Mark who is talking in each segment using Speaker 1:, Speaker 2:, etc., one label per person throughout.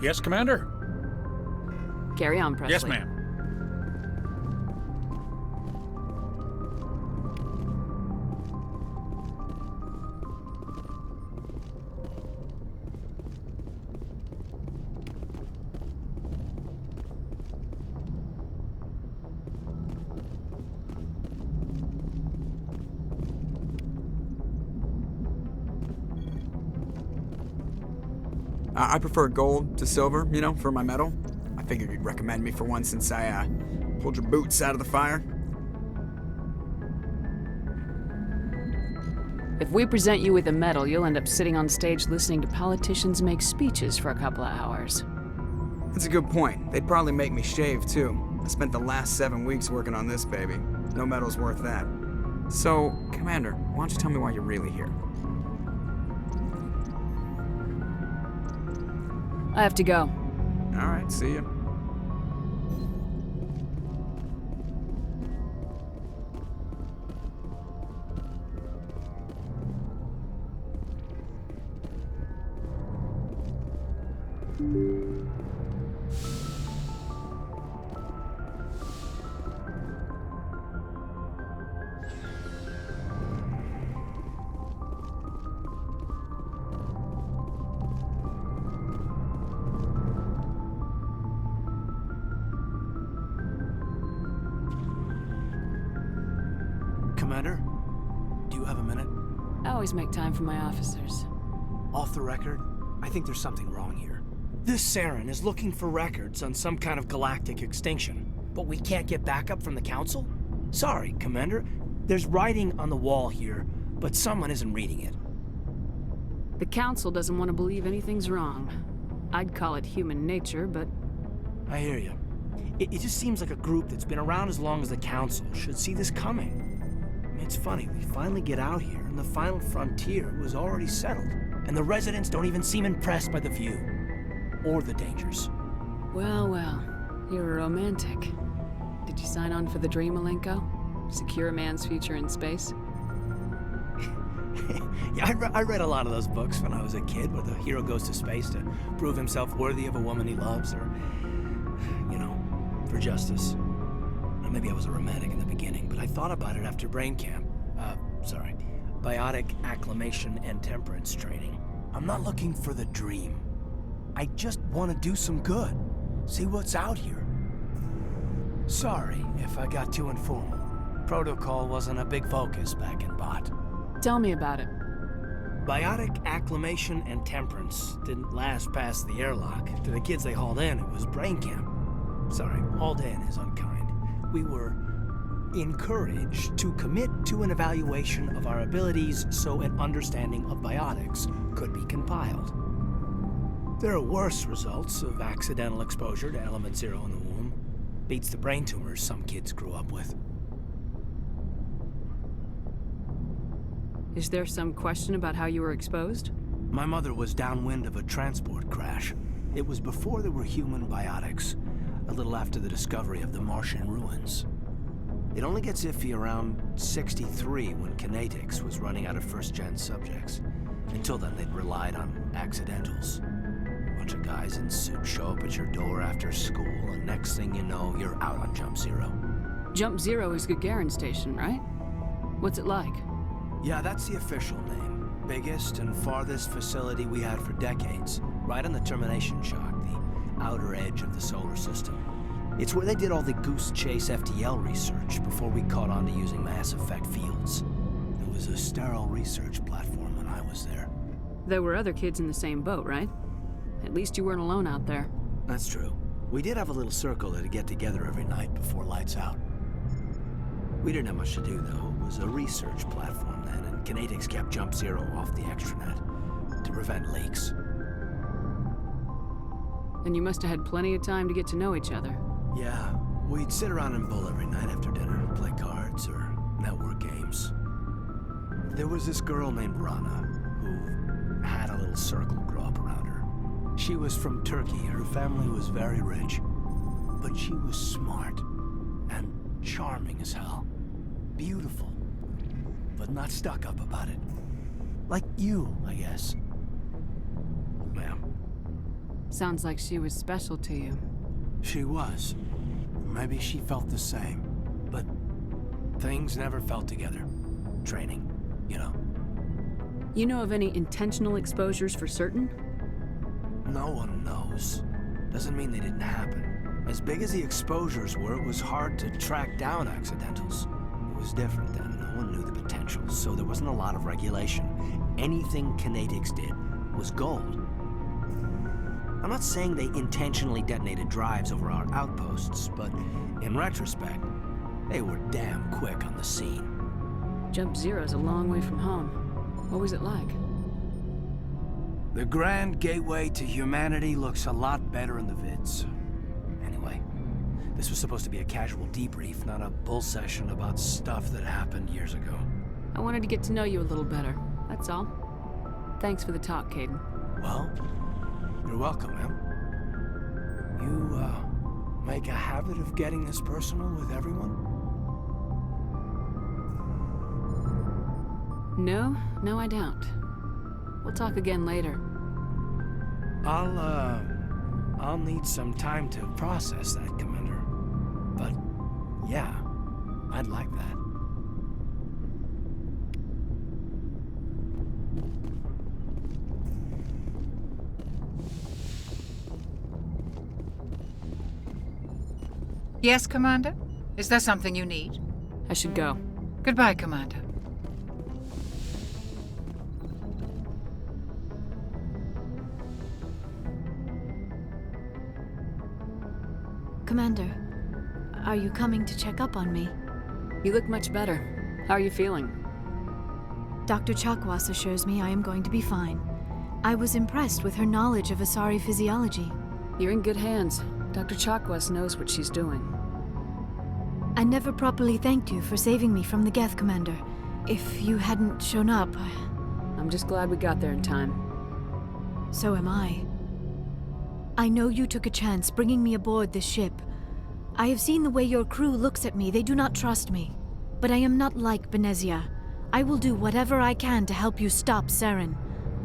Speaker 1: Yes, Commander?
Speaker 2: Carry on, Presley.
Speaker 1: Yes, ma'am.
Speaker 3: I prefer gold to silver, for my medal. I figured you'd recommend me for one since I, pulled your boots out of the fire.
Speaker 2: If we present you with a medal, you'll end up sitting on stage listening to politicians make speeches for a couple of hours.
Speaker 3: That's a good point. They'd probably make me shave, too. I spent the last 7 weeks working on this baby. No medal's worth that. So, Commander, why don't you tell me why you're really here?
Speaker 2: I have to go.
Speaker 3: All right, see ya.
Speaker 4: Commander, do you have a minute?
Speaker 2: I always make time for my officers.
Speaker 4: Off the record, I think there's something wrong here. This Saren is looking for records on some kind of galactic extinction, but we can't get backup from the Council? Sorry, Commander. There's writing on the wall here, but someone isn't reading it.
Speaker 2: The Council doesn't want to believe anything's wrong. I'd call it human nature, but...
Speaker 4: I hear you. It just seems like a group that's been around as long as the Council should see this coming. It's funny, we finally get out here, and the final frontier was already settled. And the residents don't even seem impressed by the view. Or the dangers.
Speaker 2: Well, you're a romantic. Did you sign on for the dream, Malenko? Secure a man's future in space?
Speaker 4: Yeah, I read a lot of those books when I was a kid, where the hero goes to space to prove himself worthy of a woman he loves, or, for justice. Or maybe I was a romantic in the beginning, but I thought about it after brain camp. Biotic acclimation and temperance training. I'm not looking for the dream. I just want to do some good. See what's out here. Sorry if I got too informal. Protocol wasn't a big focus back in Bot.
Speaker 2: Tell me about it.
Speaker 4: Biotic acclimation and temperance didn't last past the airlock. To the kids they hauled in, it was brain camp. Sorry, hauled in is unkind. We were encouraged to commit to an evaluation of our abilities so an understanding of biotics could be compiled. There are worse results of accidental exposure to element 0 in the womb. Beats the brain tumors some kids grew up with.
Speaker 2: Is there some question about how you were exposed?
Speaker 4: My mother was downwind of a transport crash. It was before there were human biotics, a little after the discovery of the Martian ruins. It only gets iffy around 63 when kinetics was running out of first-gen subjects. Until then, they'd relied on accidentals. A bunch of guys in suits show up at your door after school, and next thing you know, you're out on Jump Zero.
Speaker 2: Jump Zero is Gagarin Station, right? What's it like?
Speaker 4: Yeah, that's the official name. Biggest and farthest facility we had for decades. Right on the termination shock, the outer edge of the solar system. It's where they did all the Goose Chase FTL research before we caught on to using mass effect fields. It was a sterile research platform when I was there.
Speaker 2: There were other kids in the same boat, right? At least you weren't alone out there.
Speaker 4: That's true. We did have a little circle that'd get together every night before lights out. We didn't have much to do, though. It was a research platform then, and kinetics kept Jump Zero off the extranet to prevent leaks.
Speaker 2: And you must have had plenty of time to get to know each other.
Speaker 4: Yeah, we'd sit around and bull every night after dinner, play cards or network games. There was this girl named Rana, who had a little circle grow up around her. She was from Turkey, her family was very rich, but she was smart and charming as hell. Beautiful, but not stuck up about it. Like you, I guess. Well,
Speaker 2: Sounds like she was special to you.
Speaker 4: She was. Maybe she felt the same. But things never felt together. Training, you know.
Speaker 2: You know of any intentional exposures for certain?
Speaker 4: No one knows. Doesn't mean they didn't happen. As big as the exposures were, it was hard to track down accidentals. It was different then. No one knew the potential, so there wasn't a lot of regulation. Anything Kinetics did was gold. I'm not saying they intentionally detonated drives over our outposts, but in retrospect, they were damn quick on the scene.
Speaker 2: Jump Zero's a long way from home. What was it like?
Speaker 4: The grand gateway to humanity looks a lot better in the vids. Anyway, this was supposed to be a casual debrief, not a bull session about stuff that happened years ago.
Speaker 2: I wanted to get to know you a little better, that's all. Thanks for the talk, Caden.
Speaker 4: Well, you're welcome, man. You, make a habit of getting this personal with everyone?
Speaker 2: No, I don't. We'll talk again later.
Speaker 4: I'll need some time to process that, Commander. But, yeah, I'd like that.
Speaker 1: Yes, Commander? Is there something you need?
Speaker 2: I should go.
Speaker 1: Goodbye, Commander.
Speaker 5: Commander, are you coming to check up on me?
Speaker 2: You look much better. How are you feeling?
Speaker 5: Dr. Chakwas assures me I am going to be fine. I was impressed with her knowledge of Asari physiology.
Speaker 2: You're in good hands. Dr. Chakwas knows what she's doing.
Speaker 5: I never properly thanked you for saving me from the Geth, Commander. If you hadn't shown up,
Speaker 2: I'm just glad we got there in time.
Speaker 5: so am I. I know you took a chance bringing me aboard this ship. I have seen the way your crew looks at me. They do not trust me. But I am not like Benezia. I will do whatever I can to help you stop Saren.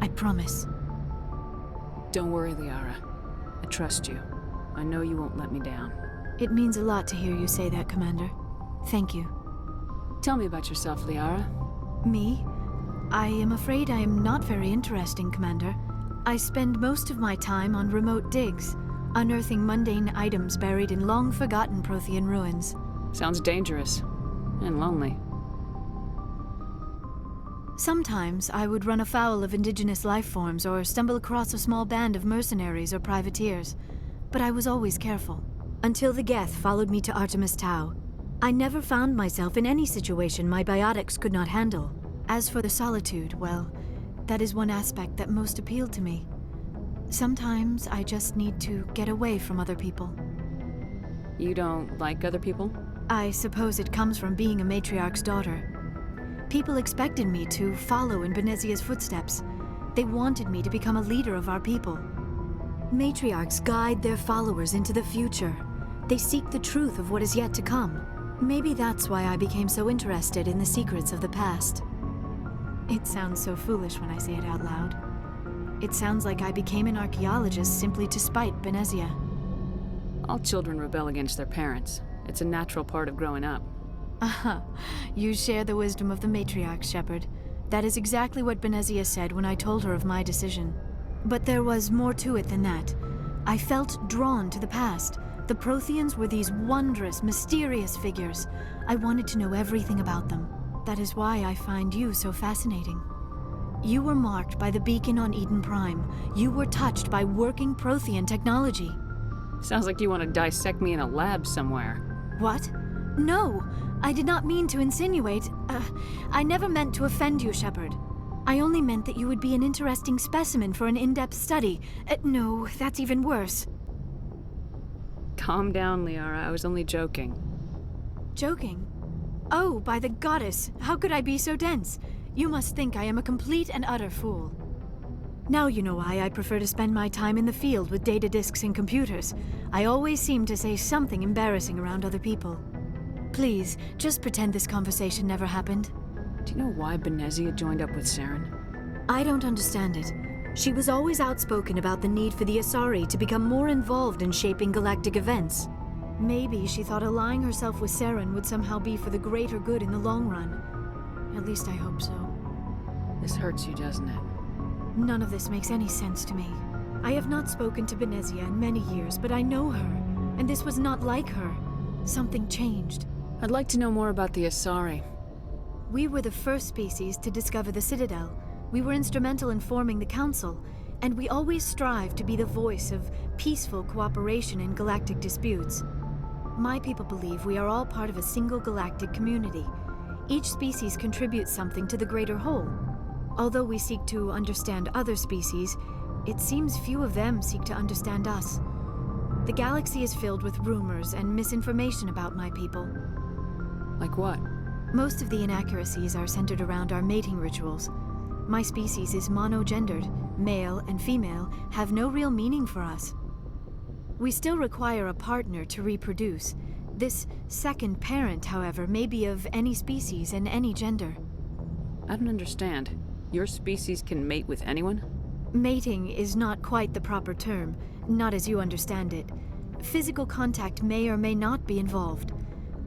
Speaker 5: I promise.
Speaker 2: Don't worry, Liara. I trust you. I know you won't let me down.
Speaker 5: It means a lot to hear you say that, Commander. Thank you.
Speaker 2: Tell me about yourself, Liara.
Speaker 5: Me? I am afraid I am not very interesting, Commander. I spend most of my time on remote digs, unearthing mundane items buried in long-forgotten Prothean ruins.
Speaker 2: Sounds dangerous. And lonely.
Speaker 5: Sometimes I would run afoul of indigenous life forms or stumble across a small band of mercenaries or privateers, but I was always careful. Until the Geth followed me to Artemis Tau. I never found myself in any situation my biotics could not handle. As for the solitude, well, that is one aspect that most appealed to me. Sometimes I just need to get away from other people.
Speaker 2: You don't like other people?
Speaker 5: I suppose it comes from being a matriarch's daughter. People expected me to follow in Benezia's footsteps. They wanted me to become a leader of our people. Matriarchs guide their followers into the future. They seek the truth of what is yet to come. Maybe that's why I became so interested in the secrets of the past. It sounds so foolish when I say it out loud. It sounds like I became an archaeologist simply to spite Benezia.
Speaker 2: All children rebel against their parents. It's a natural part of growing up.
Speaker 5: Aha, you share the wisdom of the matriarch, Shepard. That is exactly what Benezia said when I told her of my decision. But there was more to it than that. I felt drawn to the past. The Protheans were these wondrous, mysterious figures. I wanted to know everything about them. That is why I find you so fascinating. You were marked by the beacon on Eden Prime. You were touched by working Prothean technology.
Speaker 2: Sounds like you want to dissect me in a lab somewhere.
Speaker 5: What? No! I did not mean to insinuate. I never meant to offend you, Shepard. I only meant that you would be an interesting specimen for an in-depth study. No, that's even worse.
Speaker 2: Calm down, Liara. I was only joking.
Speaker 5: Joking? Oh, by the goddess, how could I be so dense? You must think I am a complete and utter fool. Now you know why I prefer to spend my time in the field with data disks and computers. I always seem to say something embarrassing around other people. Please, just pretend this conversation never happened.
Speaker 2: Do you know why Benezia joined up with Saren?
Speaker 5: I don't understand it. She was always outspoken about the need for the Asari to become more involved in shaping galactic events. Maybe she thought allying herself with Saren would somehow be for the greater good in the long run. At least I hope so.
Speaker 2: This hurts you, doesn't it?
Speaker 5: None of this makes any sense to me. I have not spoken to Benezia in many years, but I know her, and this was not like her. Something changed.
Speaker 2: I'd like to know more about the Asari.
Speaker 5: We were the first species to discover the Citadel. We were instrumental in forming the Council, and we always strive to be the voice of peaceful cooperation in galactic disputes. My people believe we are all part of a single galactic community. Each species contributes something to the greater whole. Although we seek to understand other species, it seems few of them seek to understand us. The galaxy is filled with rumors and misinformation about my people.
Speaker 2: Like what?
Speaker 5: Most of the inaccuracies are centered around our mating rituals. My species is monogendered. Male and female have no real meaning for us. We still require a partner to reproduce. This second parent, however, may be of any species and any gender.
Speaker 2: I don't understand. Your species can mate with anyone?
Speaker 5: Mating is not quite the proper term, not as you understand it. Physical contact may or may not be involved,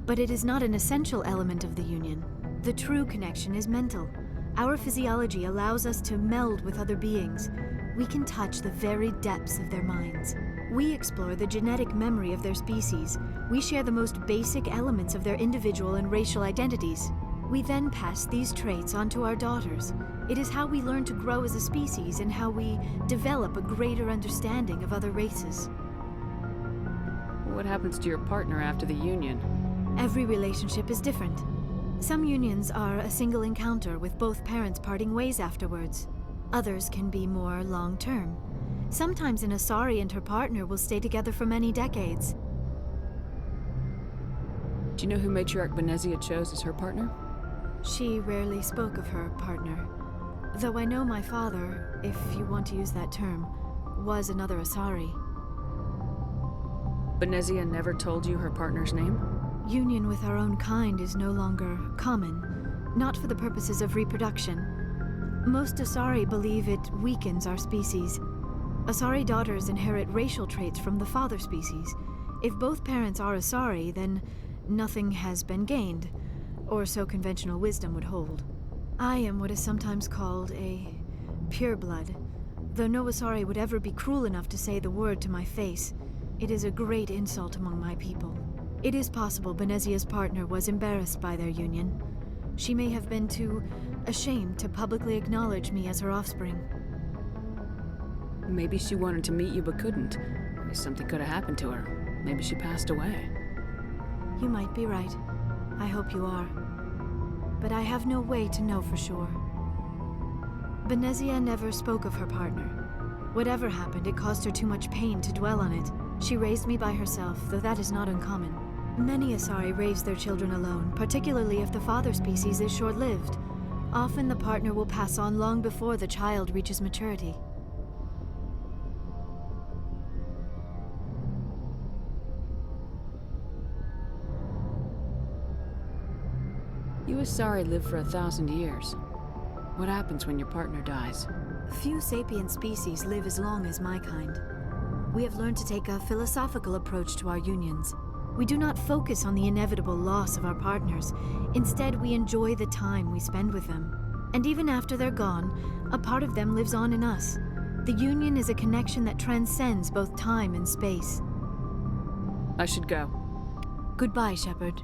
Speaker 5: but it is not an essential element of the union. The true connection is mental. Our physiology allows us to meld with other beings. We can touch the very depths of their minds. We explore the genetic memory of their species. We share the most basic elements of their individual and racial identities. We then pass these traits on to our daughters. It is how we learn to grow as a species and how we develop a greater understanding of other races.
Speaker 2: What happens to your partner after the union?
Speaker 5: Every relationship is different. Some unions are a single encounter with both parents parting ways afterwards. Others can be more long-term. Sometimes an Asari and her partner will stay together for many decades.
Speaker 2: Do you know who Matriarch Benezia chose as her partner?
Speaker 5: She rarely spoke of her partner. Though I know my father, if you want to use that term, was another Asari.
Speaker 2: Benezia never told you her partner's name?
Speaker 5: Union with our own kind is no longer common, not for the purposes of reproduction. Most Asari believe it weakens our species. Asari daughters inherit racial traits from the father species. If both parents are Asari, then nothing has been gained, or so conventional wisdom would hold. I am what is sometimes called a pureblood. Though no Asari would ever be cruel enough to say the word to my face, it is a great insult among my people. It is possible Benezia's partner was embarrassed by their union. She may have been too ashamed to publicly acknowledge me as her offspring.
Speaker 2: Maybe she wanted to meet you but couldn't. Maybe something could have happened to her. Maybe she passed away.
Speaker 5: You might be right. I hope you are. But I have no way to know for sure. Benezia never spoke of her partner. Whatever happened, it caused her too much pain to dwell on it. She raised me by herself, though that is not uncommon. Many Asari raise their children alone, particularly if the father species is short-lived. Often the partner will pass on long before the child reaches maturity.
Speaker 2: You Asari live for 1,000 years. What happens when your partner dies?
Speaker 5: Few sapient species live as long as my kind. We have learned to take a philosophical approach to our unions. We do not focus on the inevitable loss of our partners. Instead, we enjoy the time we spend with them. And even after they're gone, a part of them lives on in us. The union is a connection that transcends both time and space.
Speaker 2: I should go.
Speaker 5: Goodbye, Shepard.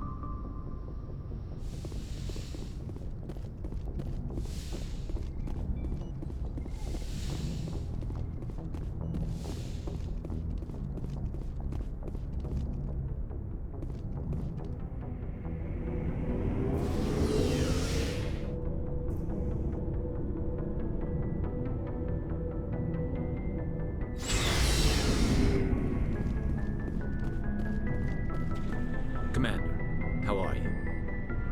Speaker 6: Commander, how are you?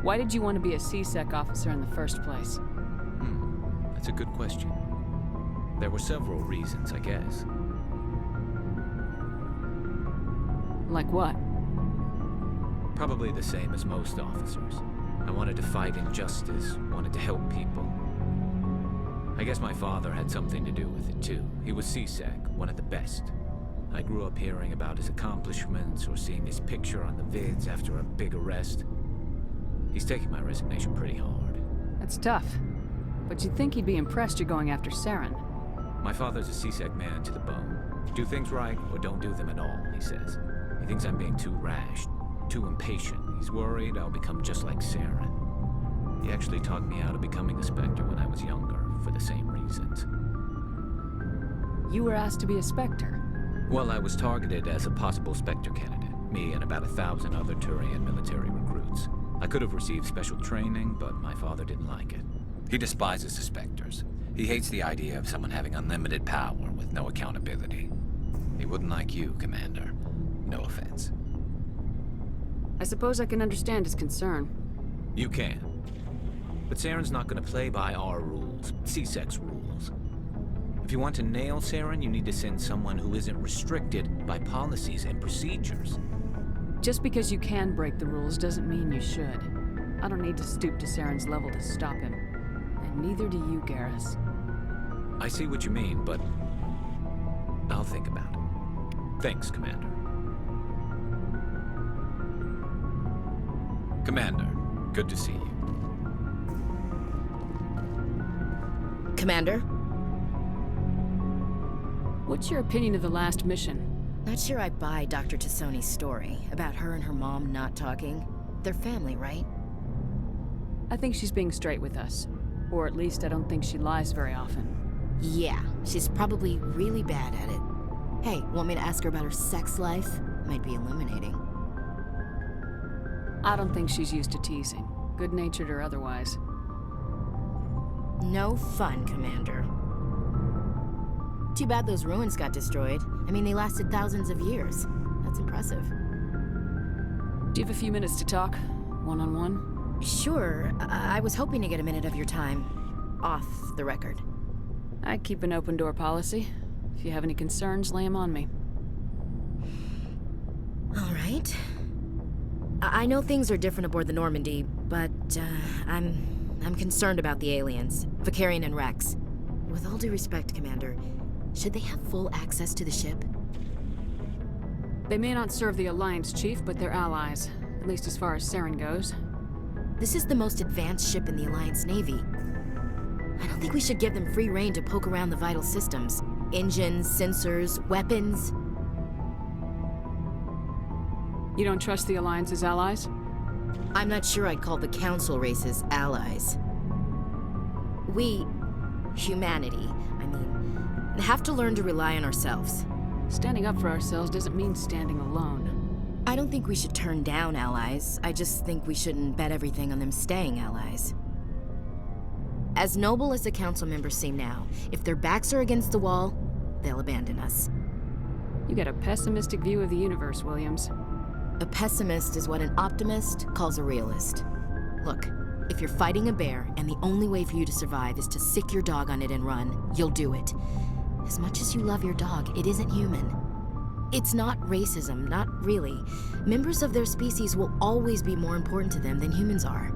Speaker 2: Why did you want to be a C-Sec officer in the first place?
Speaker 6: That's a good question. There were several reasons, I guess.
Speaker 2: Like what?
Speaker 6: Probably the same as most officers. I wanted to fight injustice, wanted to help people. I guess my father had something to do with it too. He was CSEC, one of the best. I grew up hearing about his accomplishments or seeing his picture on the vids after a big arrest. He's taking my resignation pretty hard.
Speaker 2: That's tough. But you'd think he'd be impressed you're going after Saren.
Speaker 6: My father's a CSEC man to the bone. Do things right or don't do them at all, he says. He thinks I'm being too rash, too impatient. He's worried I'll become just like Saren. He actually talked me out of becoming a Spectre when I was younger, for the same reasons.
Speaker 2: You were asked to be a Spectre.
Speaker 6: Well, I was targeted as a possible Spectre candidate, me and about 1,000 other Turian military recruits. I could have received special training, but my father didn't like it. He despises the Spectres. He hates the idea of someone having unlimited power with no accountability. He wouldn't like you, Commander. No offense.
Speaker 2: I suppose I can understand his concern.
Speaker 6: You can. But Saren's not going to play by our rules, CSEC's rules. If you want to nail Saren, you need to send someone who isn't restricted by policies and procedures.
Speaker 2: Just because you can break the rules doesn't mean you should. I don't need to stoop to Saren's level to stop him. And neither do you, Garrus.
Speaker 6: I see what you mean, but I'll think about it. Thanks, Commander. Commander, good to see you.
Speaker 7: Commander?
Speaker 2: What's your opinion of the last mission?
Speaker 7: Not sure I buy Dr. Tassoni's story about her and her mom not talking. They're family, right?
Speaker 2: I think she's being straight with us. Or at least I don't think she lies very often.
Speaker 7: Yeah, she's probably really bad at it. Hey, want me to ask her about her sex life? Might be illuminating.
Speaker 2: I don't think she's used to teasing, good-natured or otherwise.
Speaker 7: No fun, Commander. Too bad those ruins got destroyed. I mean, they lasted thousands of years. That's impressive.
Speaker 2: Do you have a few minutes to talk? One-on-one?
Speaker 7: Sure. I was hoping to get a minute of your time. Off the record.
Speaker 2: I keep an open door policy. If you have any concerns, lay them on me.
Speaker 7: All right. I know things are different aboard the Normandy, but I'm concerned about the aliens, Vicarian and Rex. With all due respect, Commander, should they have full access to the ship?
Speaker 2: They may not serve the Alliance, Chief, but they're allies. At least as far as Saren goes.
Speaker 7: This is the most advanced ship in the Alliance Navy. I don't think we should give them free rein to poke around the vital systems. Engines, sensors, weapons.
Speaker 2: You don't trust the Alliance's allies?
Speaker 7: I'm not sure I'd call the Council races allies. We, humanity, have to learn to rely on ourselves.
Speaker 2: Standing up for ourselves doesn't mean standing alone.
Speaker 7: I don't think we should turn down allies. I just think we shouldn't bet everything on them staying allies. As noble as the Council members seem now, if their backs are against the wall, they'll abandon us.
Speaker 2: You got a pessimistic view of the universe, Williams.
Speaker 7: A pessimist is what an optimist calls a realist. Look, if you're fighting a bear and the only way for you to survive is to sick your dog on it and run, you'll do it. As much as you love your dog, it isn't human. It's not racism, not really. Members of their species will always be more important to them than humans are.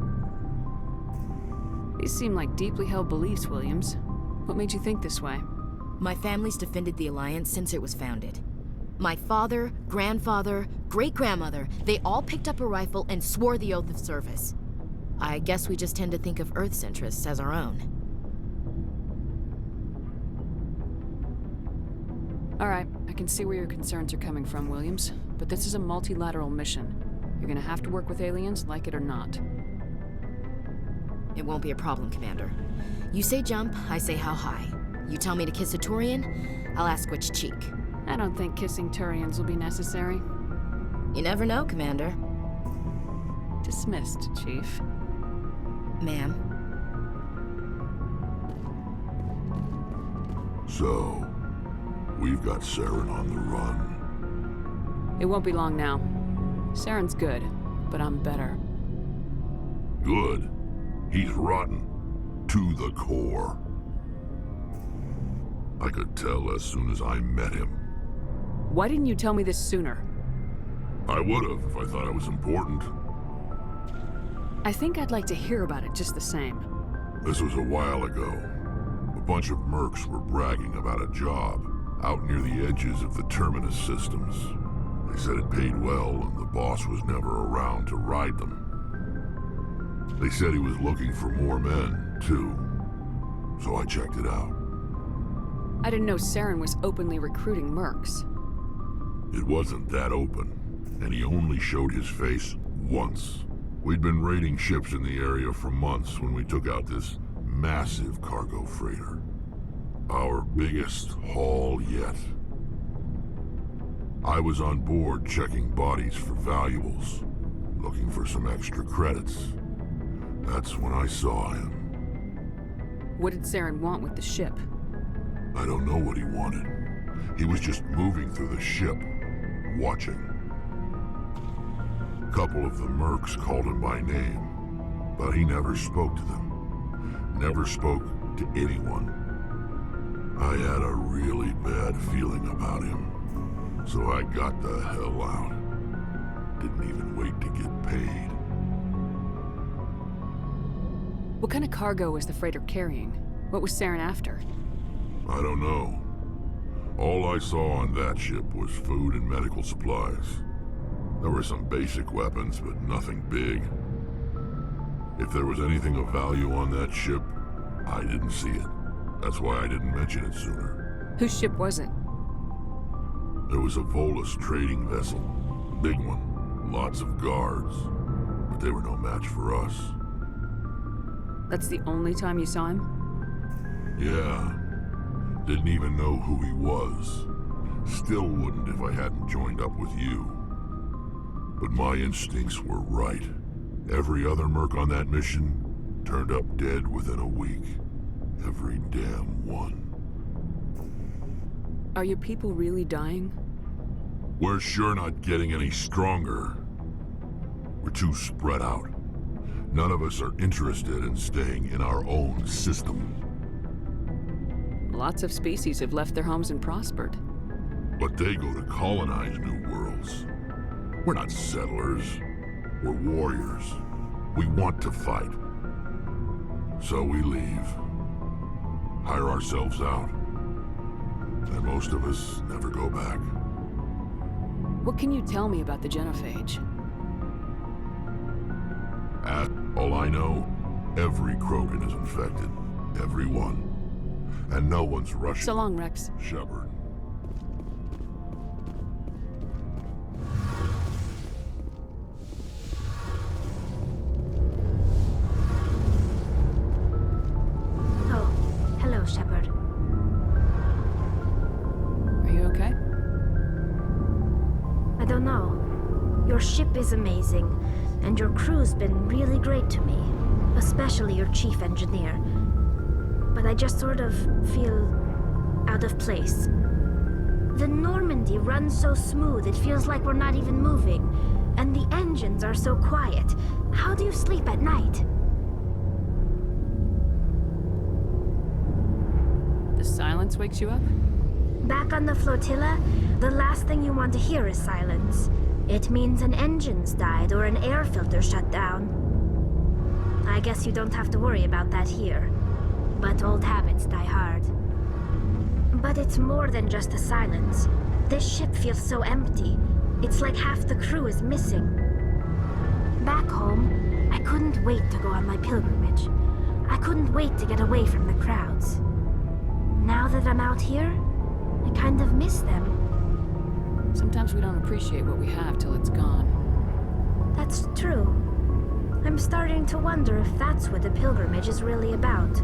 Speaker 2: These seem like deeply held beliefs, Williams. What made you think this way?
Speaker 7: My family's defended the Alliance since it was founded. My father, grandfather, great-grandmother, they all picked up a rifle and swore the oath of service. I guess we just tend to think of Earth's interests as our own.
Speaker 2: All right, I can see where your concerns are coming from, Williams. But this is a multilateral mission. You're gonna have to work with aliens, like it or not.
Speaker 7: It won't be a problem, Commander. You say jump, I say how high. You tell me to kiss a Turian, I'll ask which cheek.
Speaker 2: I don't think kissing Turians will be necessary.
Speaker 7: You never know, Commander.
Speaker 2: Dismissed, Chief.
Speaker 7: Ma'am.
Speaker 8: So, we've got Saren on the run.
Speaker 2: It won't be long now. Saren's good, but I'm better.
Speaker 8: Good. He's rotten. To the core. I could tell as soon as I met him.
Speaker 2: Why didn't you tell me this sooner?
Speaker 8: I would've if I thought it was important.
Speaker 2: I think I'd like to hear about it just the same.
Speaker 8: This was a while ago. bunch of mercs were bragging about a job out near the edges of the terminus systems. They said it paid well and the boss was never around to ride them. They said he was looking for more men, too. So I checked it out.
Speaker 2: I didn't know Saren was openly recruiting mercs.
Speaker 8: It wasn't that open, and he only showed his face once. We'd been raiding ships in the area for months when we took out this massive cargo freighter. Our biggest haul yet. I was on board checking bodies for valuables, looking for some extra credits. That's when I saw him.
Speaker 2: What did Saren want with the ship?
Speaker 8: I don't know what he wanted. He was just moving through the ship, watching. A couple of the mercs called him by name, but he never spoke to them. Never spoke to anyone. I had a really bad feeling about him, so I got the hell out. Didn't even wait to get paid.
Speaker 2: What kind of cargo was the freighter carrying? What was Saren after?
Speaker 8: I don't know. All I saw on that ship was food and medical supplies. There were some basic weapons, but nothing big. If there was anything of value on that ship, I didn't see it. That's why I didn't mention it sooner.
Speaker 2: Whose ship was it?
Speaker 8: There was a Volus trading vessel. Big one. Lots of guards. But they were no match for us.
Speaker 2: That's the only time you saw him?
Speaker 8: Yeah. Didn't even know who he was. Still wouldn't if I hadn't joined up with you. But my instincts were right. Every other merc on that mission turned up dead within a week. Every damn one.
Speaker 2: Are your people really dying?
Speaker 8: We're sure not getting any stronger. We're too spread out. None of us are interested in staying in our own system.
Speaker 2: Lots of species have left their homes and prospered.
Speaker 8: But they go to colonize new worlds. We're not settlers. We're warriors. We want to fight. So we leave. Hire ourselves out. And most of us never go back.
Speaker 2: What can you tell me about the genophage?
Speaker 8: All I know, every Krogan is infected. Every one. And no one's rushing.
Speaker 2: So long, Rex.
Speaker 8: Shepard.
Speaker 5: Oh, hello, Shepard.
Speaker 2: Are you okay?
Speaker 5: I don't know. Your ship is amazing, and your crew's been really great to me, especially your chief engineer. But I just sort of feel out of place. The Normandy runs so smooth it feels like we're not even moving, and the engines are so quiet. How do you sleep at night?
Speaker 2: The silence wakes you up?
Speaker 5: Back on the flotilla, the last thing you want to hear is silence. It means an engine's died or an air filter shut down. I guess you don't have to worry about that here. But old habits die hard. But it's more than just the silence. This ship feels so empty. It's like half the crew is missing. Back home, I couldn't wait to go on my pilgrimage. I couldn't wait to get away from the crowds. Now that I'm out here, I kind of miss them.
Speaker 2: Sometimes we don't appreciate what we have till it's gone.
Speaker 5: That's true. I'm starting to wonder if that's what the pilgrimage is really about.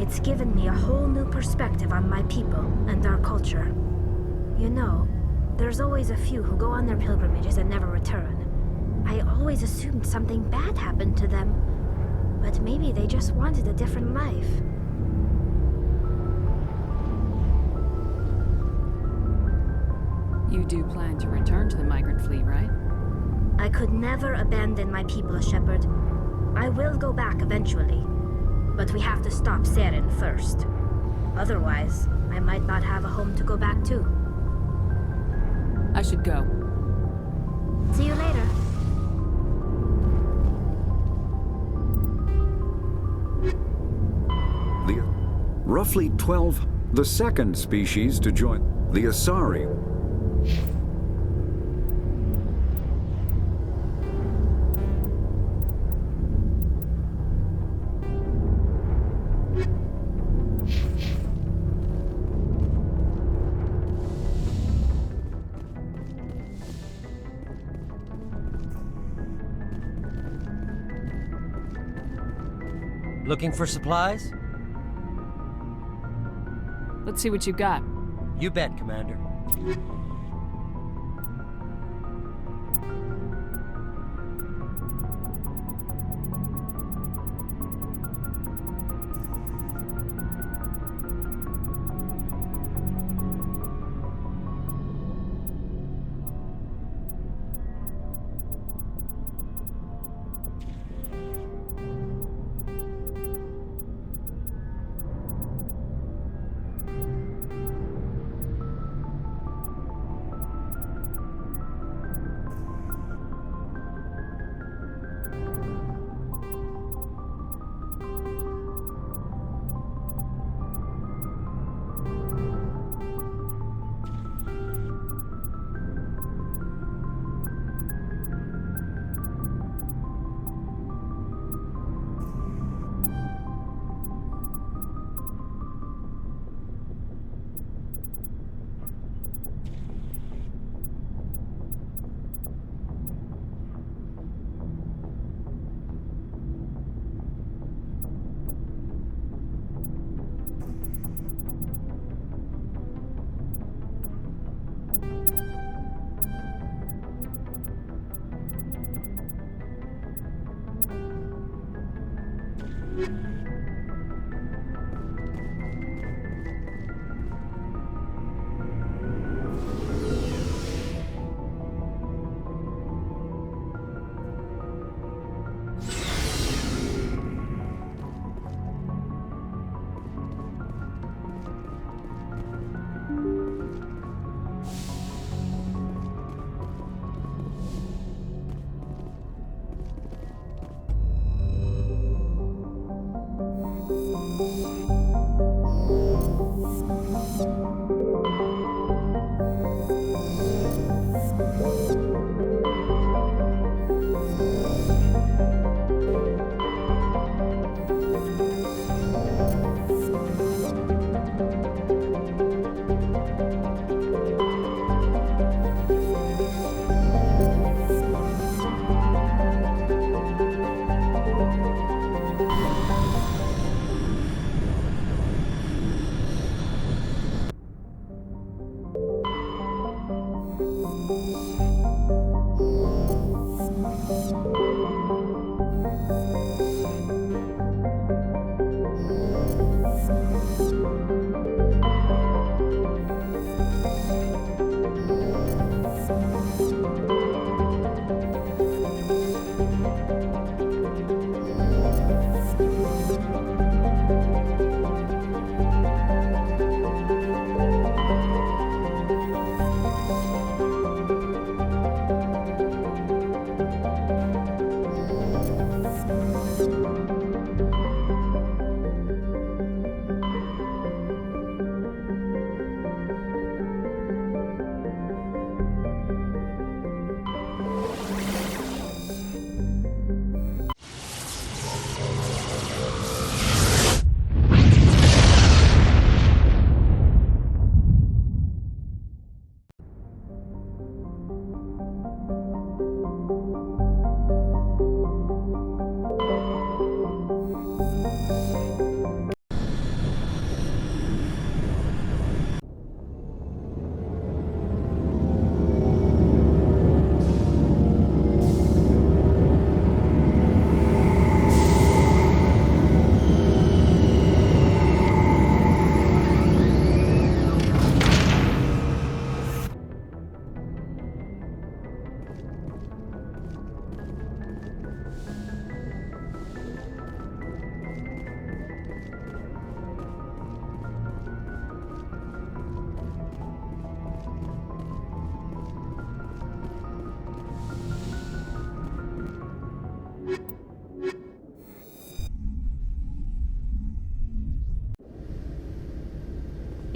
Speaker 5: It's given me a whole new perspective on my people and our culture. You know, there's always a few who go on their pilgrimages and never return. I always assumed something bad happened to them, but maybe they just wanted a different life.
Speaker 2: You do plan to return to the migrant fleet, right?
Speaker 5: I could never abandon my people, Shepard. I will go back eventually, but we have to stop Saren first. Otherwise, I might not have a home to go back to.
Speaker 2: I should go.
Speaker 5: See you later.
Speaker 9: Leah? roughly 12, the second species to join the Asari.
Speaker 10: Looking for supplies?
Speaker 2: Let's see what you got.
Speaker 10: You bet, Commander.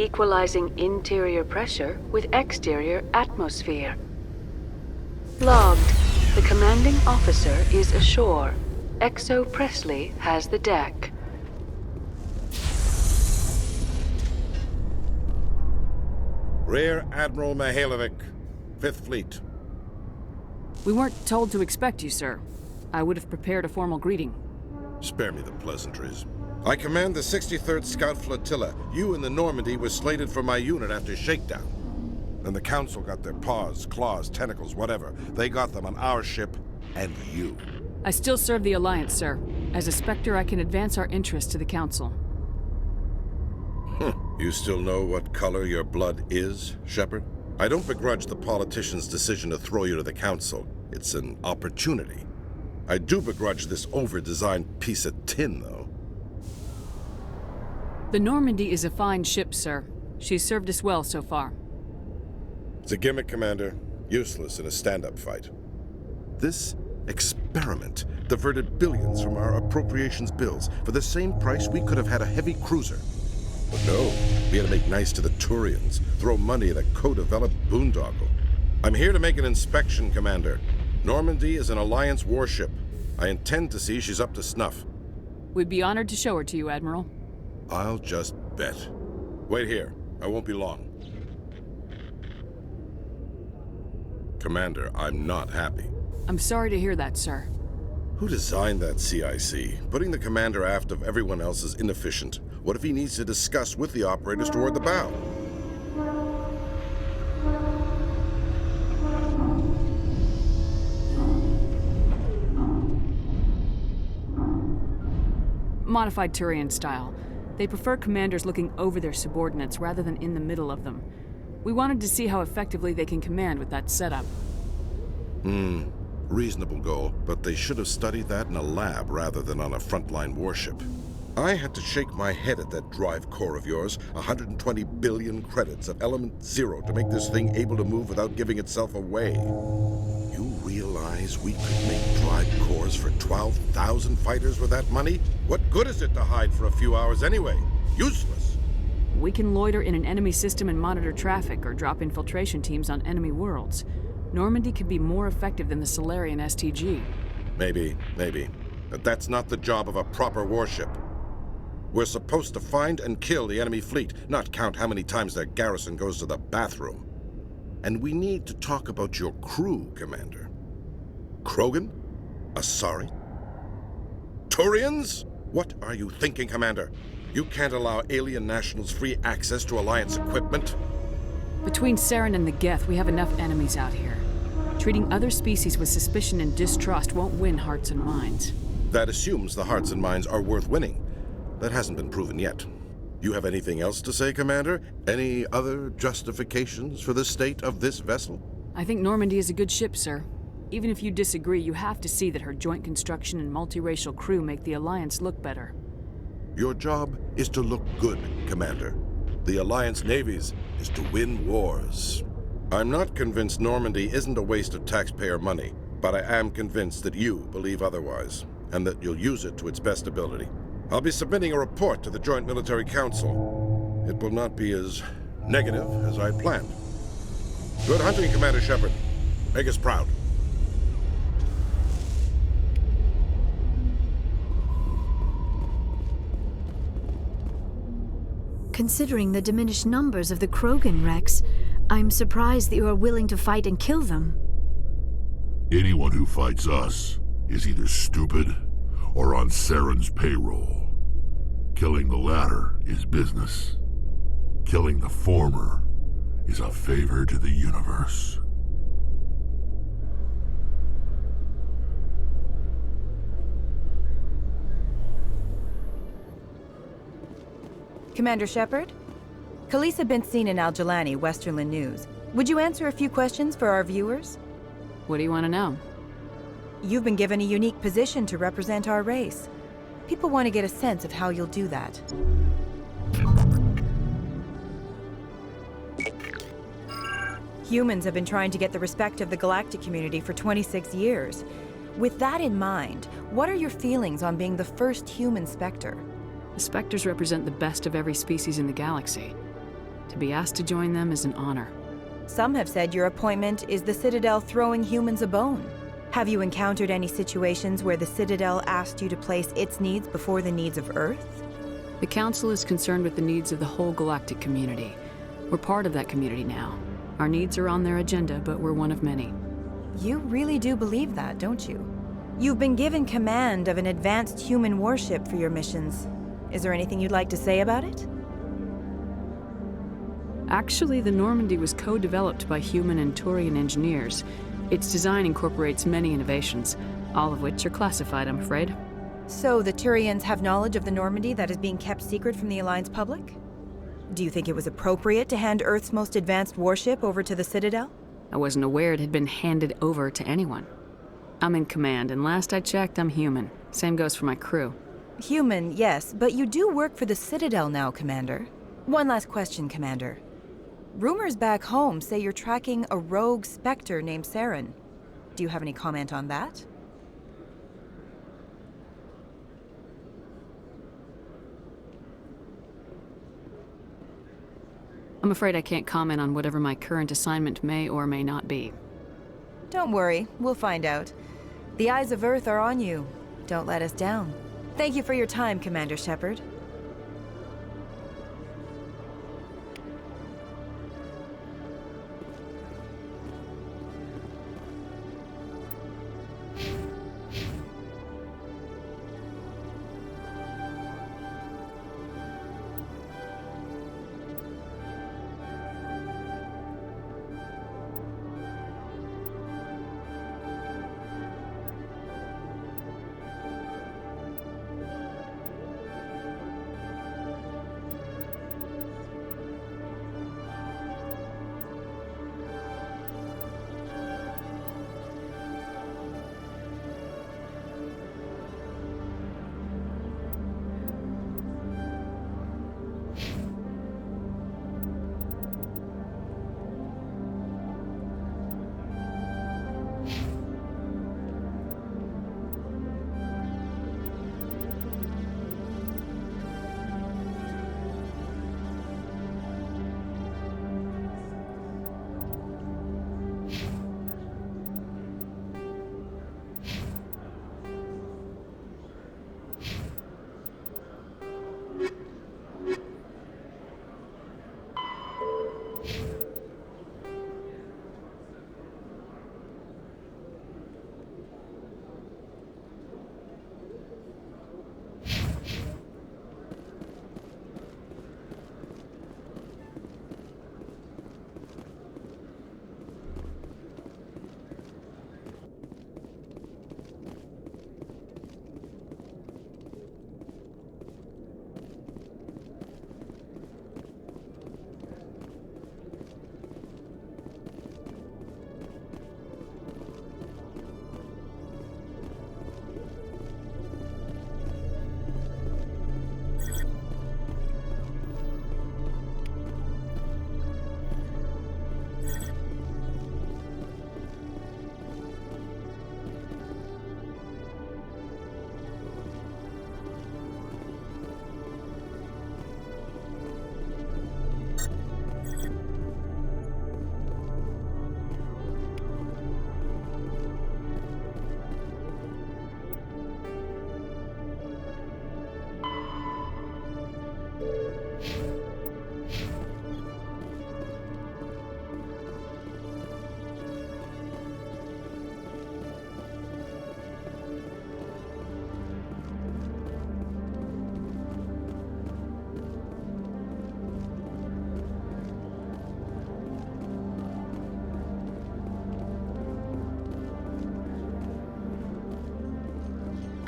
Speaker 11: equalizing interior pressure with exterior atmosphere. Logged. The commanding officer is ashore. Exo Presley has the deck.
Speaker 12: Rear Admiral Mihailovic, 5th Fleet.
Speaker 2: We weren't told to expect you, sir. I would have prepared a formal greeting.
Speaker 12: Spare me the pleasantries. I command the 63rd Scout Flotilla. You in the Normandy were slated for my unit after shakedown. And the Council got their paws, claws, tentacles, whatever. They got them on our ship and you.
Speaker 2: I still serve the Alliance, sir. As a Spectre, I can advance our interests to the Council.
Speaker 12: You still know what color your blood is, Shepard? I don't begrudge the politician's decision to throw you to the Council. It's an opportunity. I do begrudge this over-designed piece of tin, though.
Speaker 2: The Normandy is a fine ship, sir. She's served us well so far.
Speaker 12: It's a gimmick, Commander. Useless in a stand-up fight. This experiment diverted billions from our appropriations bills. For the same price, we could have had a heavy cruiser. But no, we had to make nice to the Turians, throw money at a co-developed boondoggle. I'm here to make an inspection, Commander. Normandy is an Alliance warship. I intend to see she's up to snuff.
Speaker 2: We'd be honored to show her to you, Admiral.
Speaker 12: I'll just bet. Wait here. I won't be long. Commander, I'm not happy.
Speaker 2: I'm sorry to hear that, sir.
Speaker 12: Who designed that CIC? Putting the commander aft of everyone else is inefficient. What if he needs to discuss with the operators toward the bow?
Speaker 2: Modified Turian style. They prefer commanders looking over their subordinates rather than in the middle of them. We wanted to see how effectively they can command with that setup.
Speaker 12: Reasonable goal, but they should have studied that in a lab rather than on a frontline warship. I had to shake my head at that drive core of yours. 120 billion credits of element 0 to make this thing able to move without giving itself away. You realize we could make drive cores for 12,000 fighters with that money? What good is it to hide for a few hours anyway? Useless.
Speaker 2: We can loiter in an enemy system and monitor traffic or drop infiltration teams on enemy worlds. Normandy could be more effective than the Solarian STG.
Speaker 12: Maybe. But that's not the job of a proper warship. We're supposed to find and kill the enemy fleet, not count how many times their garrison goes to the bathroom. And we need to talk about your crew, Commander. Krogan? Asari? Turians? What are you thinking, Commander? You can't allow alien nationals free access to Alliance equipment.
Speaker 2: Between Saren and the Geth, we have enough enemies out here. Treating other species with suspicion and distrust won't win hearts and minds.
Speaker 12: That assumes the hearts and minds are worth winning. That hasn't been proven yet. You have anything else to say, Commander? Any other justifications for the state of this vessel?
Speaker 2: I think Normandy is a good ship, sir. Even if you disagree, you have to see that her joint construction and multiracial crew make the Alliance look better.
Speaker 12: Your job is to look good, Commander. The Alliance navies is to win wars. I'm not convinced Normandy isn't a waste of taxpayer money, but I am convinced that you believe otherwise, and that you'll use it to its best ability. I'll be submitting a report to the Joint Military Council. It will not be as negative as I planned. Good hunting, Commander Shepard. Make us proud.
Speaker 5: Considering the diminished numbers of the Krogan, Rex, I'm surprised that you are willing to fight and kill them.
Speaker 8: Anyone who fights us is either stupid or on Saren's payroll. Killing the latter is business. Killing the former is a favor to the universe.
Speaker 13: Commander Shepard? Khaleesa been seen in Al-Jalani, Westerland News. Would you answer a few questions for our viewers?
Speaker 2: What do you want to know?
Speaker 13: You've been given a unique position to represent our race. People want to get a sense of how you'll do that. Humans have been trying to get the respect of the galactic community for 26 years. With that in mind, what are your feelings on being the first human Spectre?
Speaker 2: The Spectres represent the best of every species in the galaxy. To be asked to join them is an honor.
Speaker 13: Some have said your appointment is the Citadel throwing humans a bone. Have you encountered any situations where the Citadel asked you to place its needs before the needs of Earth?
Speaker 2: The Council is concerned with the needs of the whole galactic community. We're part of that community now. Our needs are on their agenda, but we're one of many.
Speaker 13: You really do believe that, don't you? You've been given command of an advanced human warship for your missions. Is there anything you'd like to say about it?
Speaker 2: Actually, the Normandy was co-developed by human and Turian engineers. Its design incorporates many innovations, all of which are classified, I'm afraid.
Speaker 13: So the Turians have knowledge of the Normandy that is being kept secret from the Alliance public? Do you think it was appropriate to hand Earth's most advanced warship over to the Citadel?
Speaker 2: I wasn't aware it had been handed over to anyone. I'm in command, and last I checked, I'm human. Same goes for my crew.
Speaker 13: Human, yes, but you do work for the Citadel now, Commander. One last question, Commander. Rumors back home say you're tracking a rogue Spectre named Saren. Do you have any comment on that?
Speaker 2: I'm afraid I can't comment on whatever my current assignment may or may not be.
Speaker 13: Don't worry, we'll find out. The eyes of Earth are on you. Don't let us down. Thank you for your time, Commander Shepard.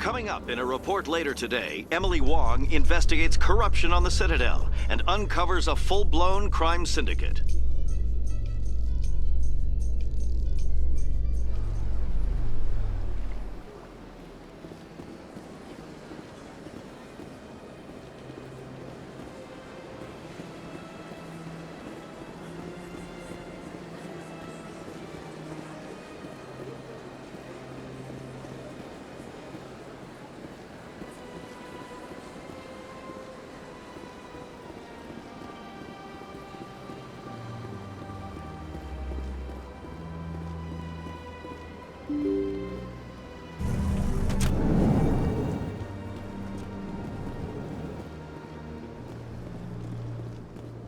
Speaker 14: Coming up in a report later today, Emily Wong investigates corruption on the Citadel and uncovers a full-blown crime syndicate.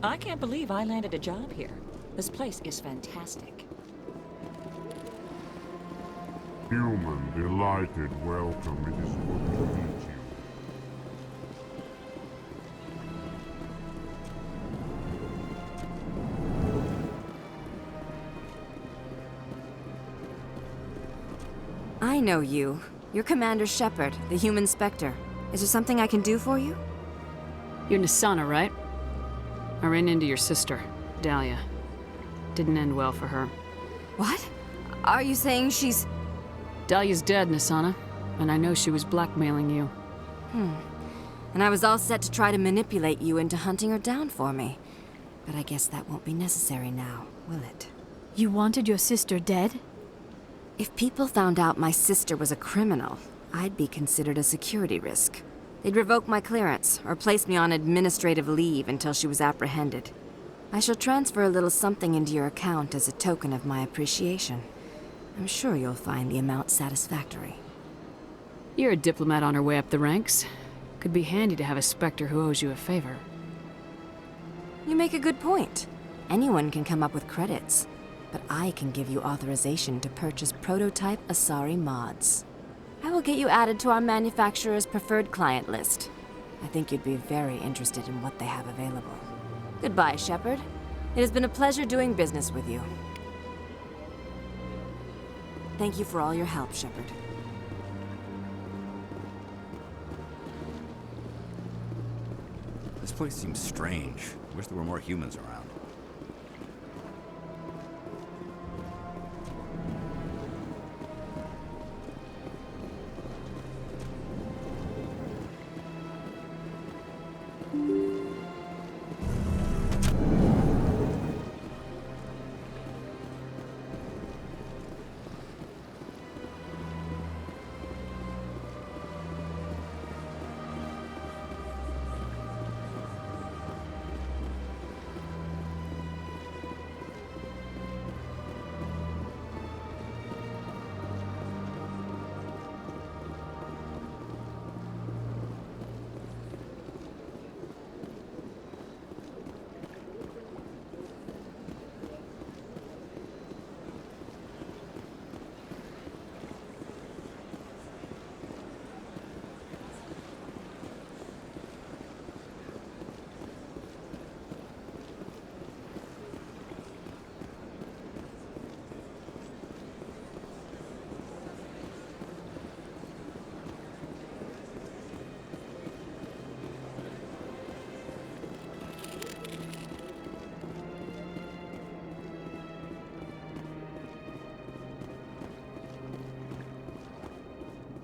Speaker 15: I can't believe I landed a job here. This place is fantastic.
Speaker 16: Human, delighted, welcome. It is good to meet you.
Speaker 17: I know you. You're Commander Shepard, the human Spectre. Is there something I can do for you?
Speaker 2: You're Nisana, right? I ran into your sister, Dahlia. Didn't end well for her.
Speaker 17: What? Are you saying she's...
Speaker 2: Dahlia's dead, Nisana. And I know she was blackmailing you.
Speaker 17: And I was all set to try to manipulate you into hunting her down for me. But I guess that won't be necessary now, will it?
Speaker 5: You wanted your sister dead?
Speaker 17: If people found out my sister was a criminal, I'd be considered a security risk. They'd revoke my clearance, or place me on administrative leave until she was apprehended. I shall transfer a little something into your account as a token of my appreciation. I'm sure you'll find the amount satisfactory.
Speaker 2: You're a diplomat on her way up the ranks. Could be handy to have a Spectre who owes you a favor.
Speaker 17: You make a good point. Anyone can come up with credits. But I can give you authorization to purchase prototype Asari mods. I will get you added to our manufacturer's preferred client list. I think you'd be very interested in what they have available. Goodbye, Shepard. It has been a pleasure doing business with you. Thank you for all your help, Shepard.
Speaker 18: This place seems strange. Wish there were more humans around.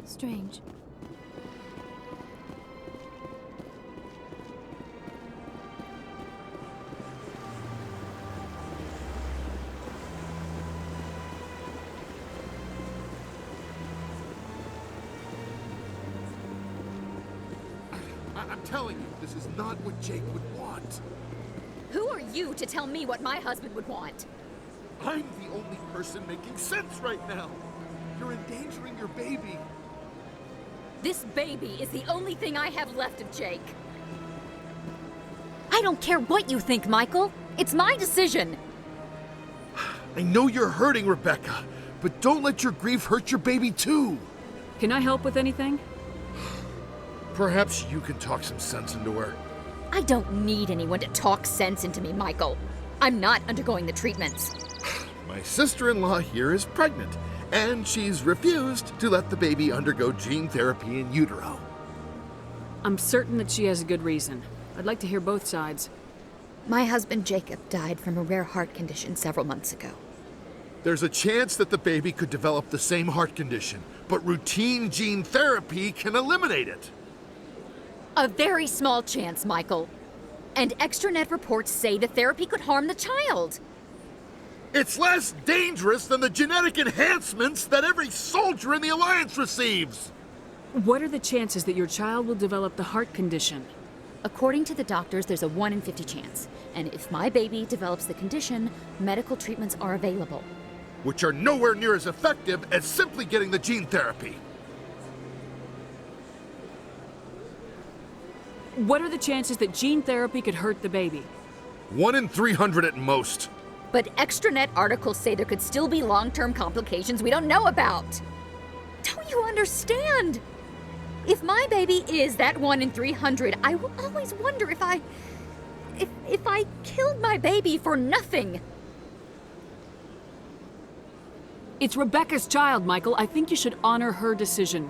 Speaker 5: Strange.
Speaker 19: I'm telling you, this is not what Jake would want.
Speaker 20: Who are you to tell me what my husband would want?
Speaker 19: I'm the only person making sense right now. You're endangering your baby.
Speaker 20: This baby is the only thing I have left of Jake. I don't care what you think, Michael. It's my decision.
Speaker 19: I know you're hurting, Rebecca, but don't let your grief hurt your baby too.
Speaker 2: Can I help with anything?
Speaker 19: Perhaps you can talk some sense into her.
Speaker 20: I don't need anyone to talk sense into me, Michael. I'm not undergoing the treatments.
Speaker 19: My sister-in-law here is pregnant, and she's refused to let the baby undergo gene therapy in utero.
Speaker 2: I'm certain that she has a good reason. I'd like to hear both sides.
Speaker 20: My husband Jacob died from a rare heart condition several months ago.
Speaker 19: There's a chance that the baby could develop the same heart condition, but routine gene therapy can eliminate it.
Speaker 20: A very small chance, Michael. And extranet reports say the therapy could harm the child.
Speaker 19: It's less dangerous than the genetic enhancements that every soldier in the Alliance receives.
Speaker 2: What are the chances that your child will develop the heart condition?
Speaker 20: According to the doctors, there's a 1 in 50 chance. And if my baby develops the condition, medical treatments are available.
Speaker 19: Which are nowhere near as effective as simply getting the gene therapy.
Speaker 2: What are the chances that gene therapy could hurt the baby?
Speaker 19: 1 in 300 at most.
Speaker 20: But extranet articles say there could still be long-term complications we don't know about. Don't you understand? If my baby is that 1 in 300, I will always wonder if I killed my baby for nothing.
Speaker 2: It's Rebecca's child, Michael. I think you should honor her decision.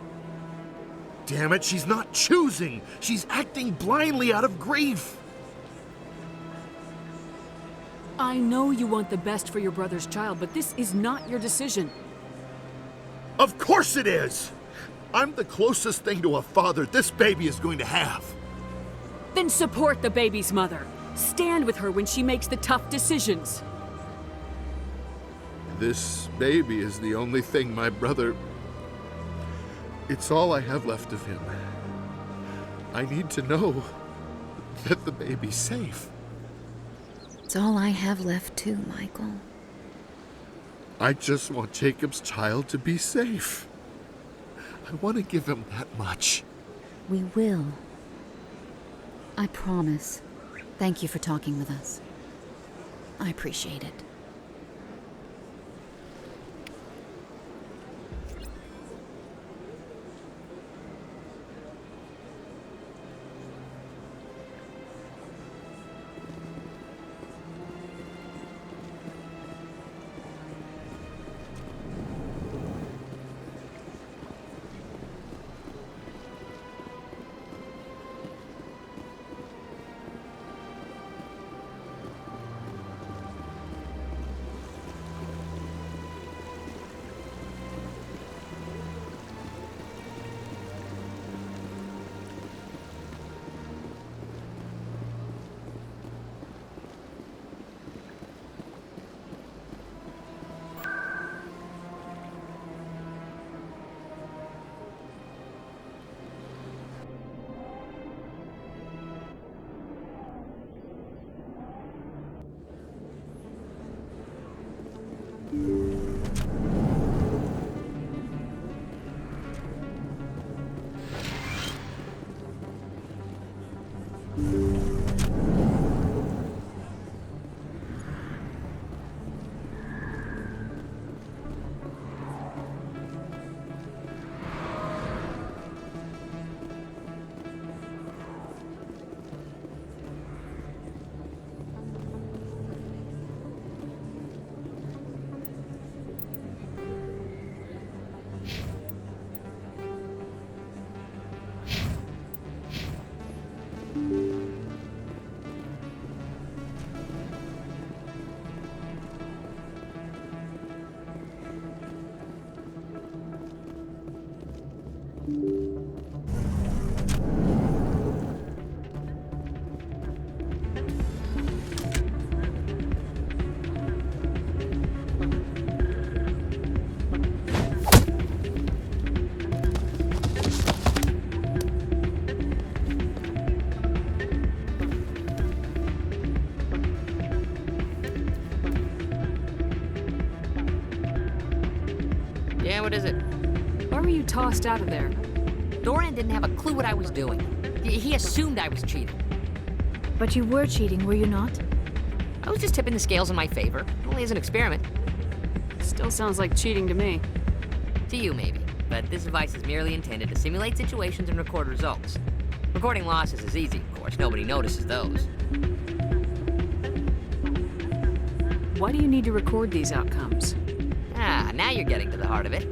Speaker 19: Damn it, she's not choosing. She's acting blindly out of grief.
Speaker 2: I know you want the best for your brother's child, but this is not your decision.
Speaker 19: Of course it is! I'm the closest thing to a father this baby is going to have.
Speaker 2: Then support the baby's mother. Stand with her when she makes the tough decisions.
Speaker 19: This baby is the only thing my brother... It's all I have left of him. I need to know that the baby's safe.
Speaker 20: It's all I have left too, Michael.
Speaker 19: I just want Jacob's child to be safe. I want to give him that much.
Speaker 20: We will. I promise. Thank you for talking with us. I appreciate it.
Speaker 21: Yeah, what is it?
Speaker 2: Why were you tossed out of there?
Speaker 21: Doran didn't have a clue what I was doing. He assumed I was cheating.
Speaker 5: But you were cheating, were you not?
Speaker 21: I was just tipping the scales in my favor, only as an experiment.
Speaker 2: Still sounds like cheating to me.
Speaker 21: To you, maybe. But this device is merely intended to simulate situations and record results. Recording losses is easy, of course. Nobody notices those.
Speaker 2: Why do you need to record these outcomes?
Speaker 21: Ah, now you're getting to the heart of it.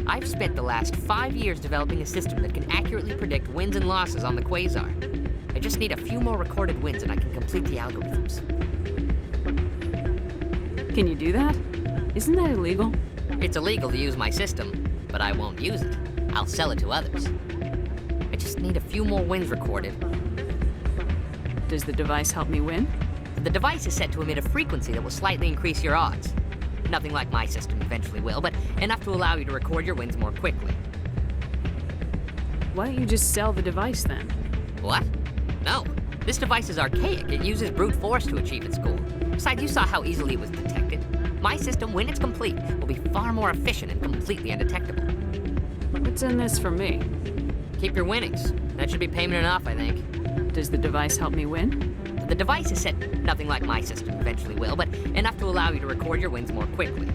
Speaker 21: I've spent the last 5 years developing a system that can accurately predict wins and losses on the Quasar. I just need a few more recorded wins and I can complete the algorithms.
Speaker 2: Can you do that? Isn't that illegal?
Speaker 21: It's illegal to use my system, but I won't use it. I'll sell it to others. I just need a few more wins recorded.
Speaker 2: Does the device help me win?
Speaker 21: The device is set to emit a frequency that will slightly increase your odds. Nothing like my system eventually will, but enough to allow you to record your wins more quickly.
Speaker 2: Why don't you just sell the device then?
Speaker 21: What? No. This device is archaic. It uses brute force to achieve its goal. Besides, you saw how easily it was detected. My system, when it's complete, will be far more efficient and completely undetectable.
Speaker 2: What's in this for me?
Speaker 21: Keep your winnings. That should be payment enough, I think.
Speaker 2: Does the device help me win?
Speaker 21: The The device is set nothing like my system eventually will, but enough to allow you to record your wins more quickly.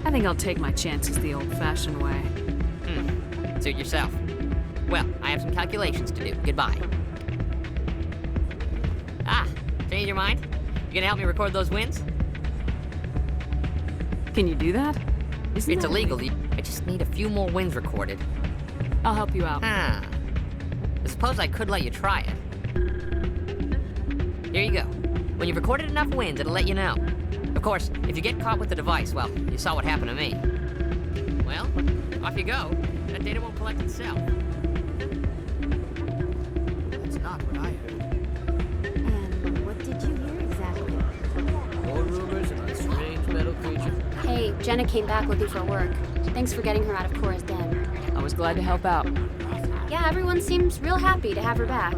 Speaker 2: I think I'll take my chances the old-fashioned way.
Speaker 21: Suit yourself. Well, I have some calculations to do. Goodbye. Ah, change your mind? You gonna help me record those wins?
Speaker 2: Can you do that?
Speaker 21: It's illegal. I just need a few more wins recorded.
Speaker 2: I'll help you out.
Speaker 21: I suppose I could let you try it. Here you go. When you've recorded enough wins, it'll let you know. Of course, if you get caught with the device, well, you saw what happened to me. Well, off you go. That data won't collect itself.
Speaker 4: That's not what I heard.
Speaker 3: And what did you hear exactly?
Speaker 10: More rumors about a strange metal creature.
Speaker 3: Hey, Jenna came back looking for work. Thanks for getting her out of Cora's den.
Speaker 2: I was glad to help out.
Speaker 3: Yeah, everyone seems real happy to have her back.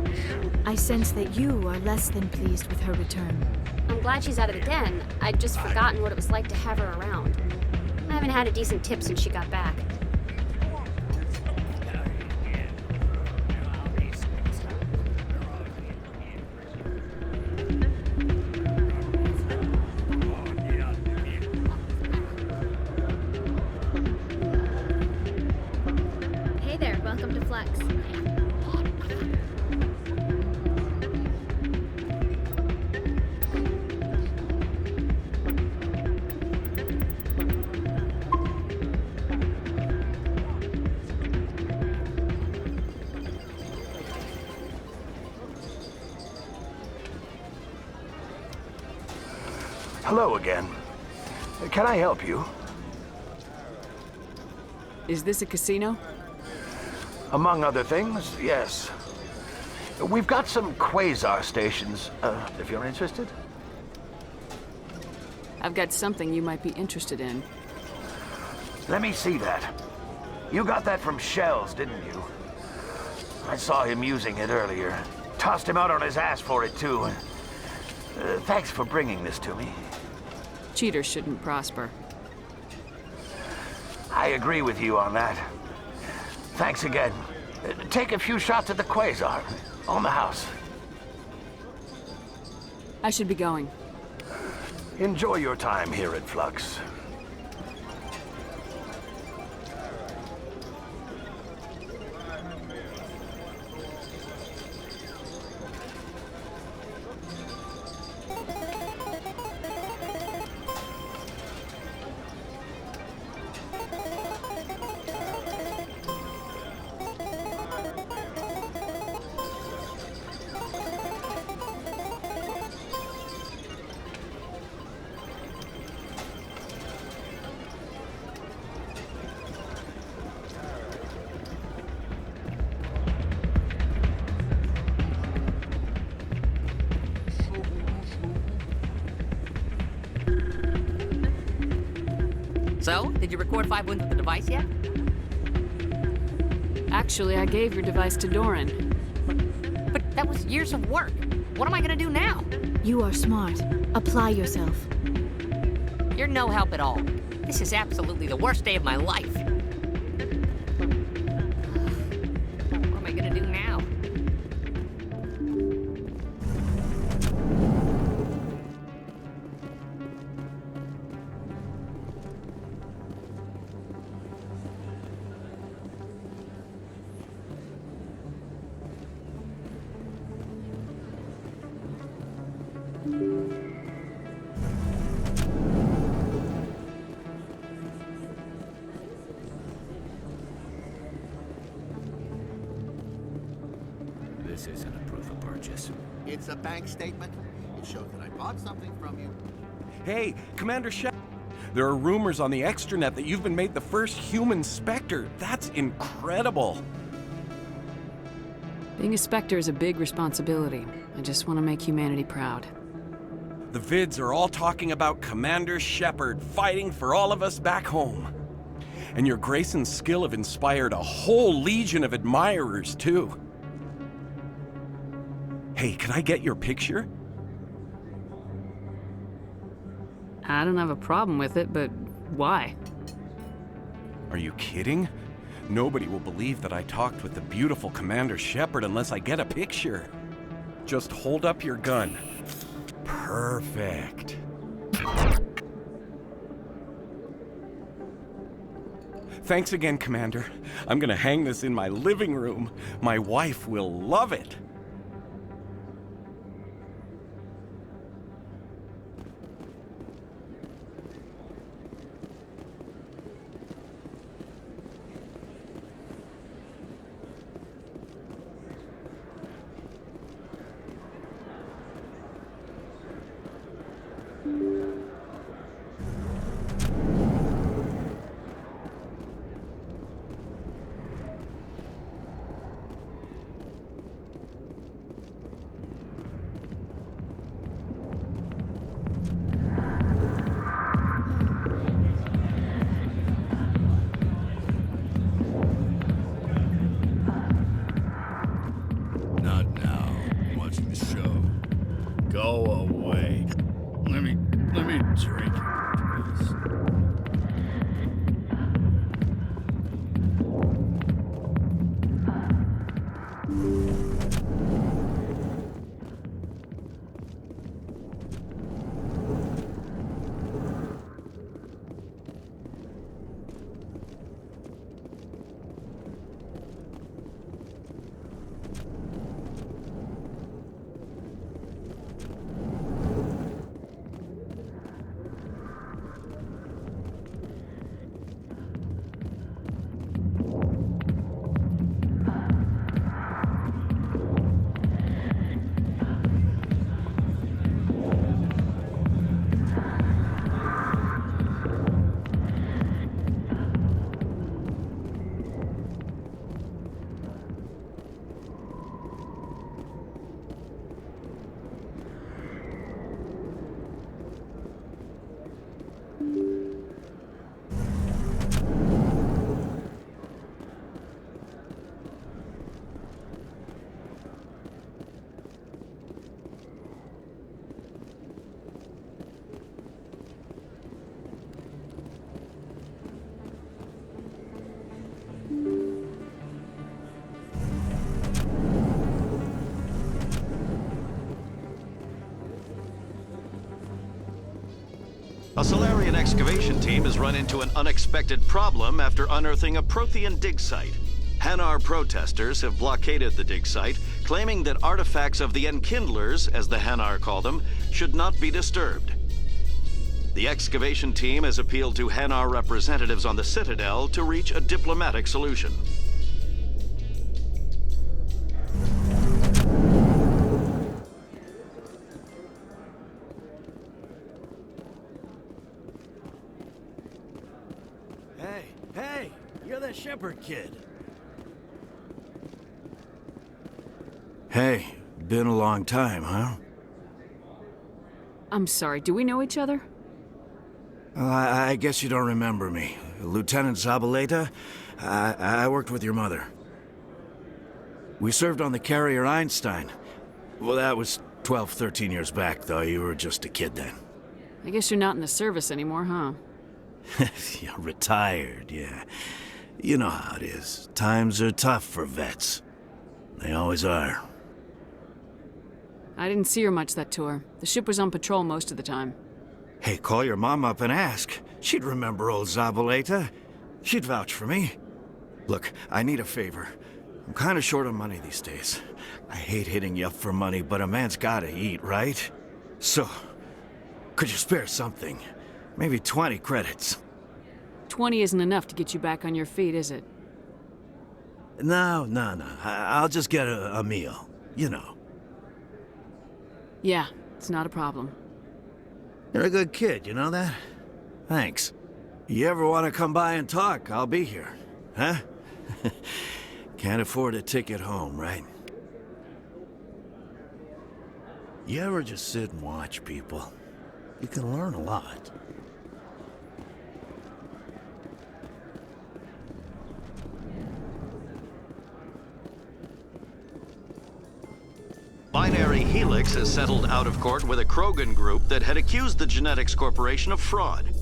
Speaker 5: I sense that you are less than pleased with her return.
Speaker 3: I'm glad she's out of the den. I'd just forgotten what it was like to have her around. I haven't had a decent tip since she got back. Hey there, welcome to Flex.
Speaker 4: Hello again. Can I help you?
Speaker 2: Is this a casino?
Speaker 4: Among other things, yes. We've got some quasar stations, if you're interested.
Speaker 2: I've got something you might be interested in.
Speaker 4: Let me see that. You got that from Shells, didn't you? I saw him using it earlier. Tossed him out on his ass for it, too. Thanks for bringing this to me.
Speaker 2: Cheaters shouldn't prosper.
Speaker 4: I agree with you on that. Thanks again. Take a few shots at the quasar. On the house.
Speaker 2: I should be going.
Speaker 4: Enjoy your time here at Flux.
Speaker 21: So, did you record 5 wins with the device yet?
Speaker 2: Actually, I gave your device to Doran.
Speaker 21: But that was years of work. What am I gonna do now?
Speaker 5: You are smart. Apply yourself.
Speaker 21: You're no help at all. This is absolutely the worst day of my life. What am I gonna do now?
Speaker 6: This isn't a proof of purchase.
Speaker 22: It's a bank statement. It shows that I bought something from you.
Speaker 23: Hey, Commander Shep. There are rumors on the extranet that you've been made the first human Spectre. That's incredible.
Speaker 2: Being a Spectre is a big responsibility. I just want to make humanity proud.
Speaker 23: The vids are all talking about Commander Shepard fighting for all of us back home. And your grace and skill have inspired a whole legion of admirers, too. Hey, can I get your picture?
Speaker 2: I don't have a problem with it, but why?
Speaker 23: Are you kidding? Nobody will believe that I talked with the beautiful Commander Shepard unless I get a picture. Just hold up your gun. Perfect. Thanks again, Commander. I'm gonna hang this in my living room. My wife will love it.
Speaker 1: Go away. Let me drink it, please.
Speaker 14: A Solarian excavation team has run into an unexpected problem after unearthing a Prothean dig site. Hanar protesters have blockaded the dig site, claiming that artifacts of the Enkindlers, as the Hanar call them, should not be disturbed. The excavation team has appealed to Hanar representatives on the Citadel to reach a diplomatic solution.
Speaker 1: Hey, you're that Shepard kid. Hey, been a long time, huh?
Speaker 2: I'm sorry, do we know each other?
Speaker 1: Well, I guess you don't remember me. Lieutenant Zabaleta? I worked with your mother. We served on the carrier Einstein. Well, that was 12, 13 years back, though. You were just a kid then.
Speaker 2: I guess you're not in the service anymore, huh?
Speaker 1: You're retired, yeah. You know how it is. Times are tough for vets. They always are.
Speaker 2: I didn't see her much that tour. The ship was on patrol most of the time.
Speaker 1: Hey, call your mom up and ask. She'd remember old Zabaleta. She'd vouch for me. Look, I need a favor. I'm kind of short on money these days. I hate hitting you up for money, but a man's gotta eat, right? So, could you spare something? Maybe 20 credits.
Speaker 2: 20 isn't enough to get you back on your feet, is it?
Speaker 1: No. I'll just get a meal, you know.
Speaker 2: Yeah, it's not a problem.
Speaker 1: You're a good kid, you know that? Thanks. You ever want to come by and talk, I'll be here. Huh? Can't afford a ticket home, right? You ever just sit and watch people? You can learn a lot.
Speaker 14: Binary Helix has settled out of court with a Krogan group that had accused the Genetics Corporation of fraud.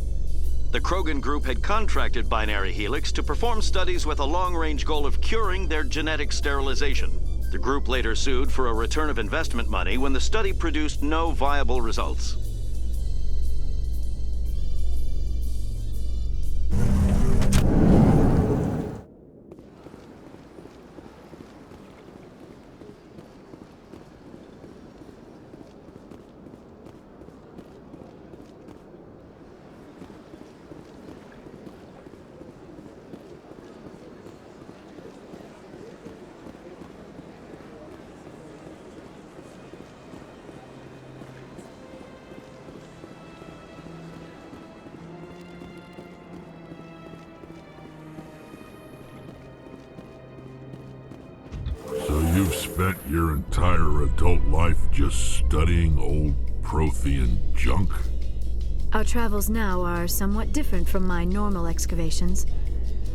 Speaker 14: The Krogan group had contracted Binary Helix to perform studies with a long-range goal of curing their genetic sterilization. The group later sued for a return of investment money when the study produced no viable results.
Speaker 8: So you've spent your entire adult life just studying old Prothean junk?
Speaker 5: Our travels now are somewhat different from my normal excavations.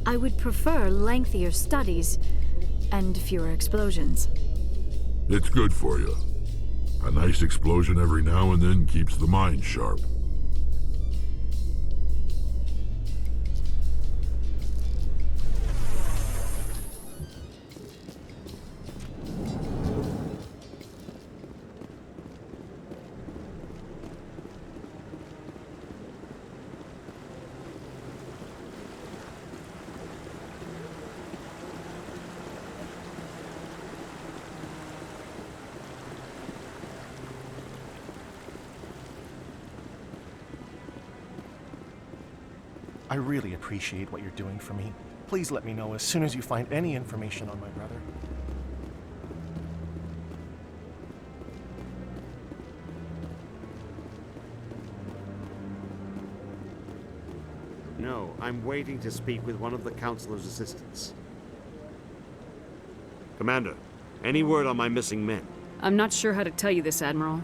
Speaker 5: I would prefer lengthier studies and fewer explosions.
Speaker 8: It's good for you. A nice explosion every now and then keeps the mind sharp.
Speaker 7: I really appreciate what you're doing for me. Please let me know as soon as you find any information on my brother.
Speaker 9: No, I'm waiting to speak with one of the Councilor's assistants. Commander, any word on my missing men?
Speaker 2: I'm not sure how to tell you this, Admiral.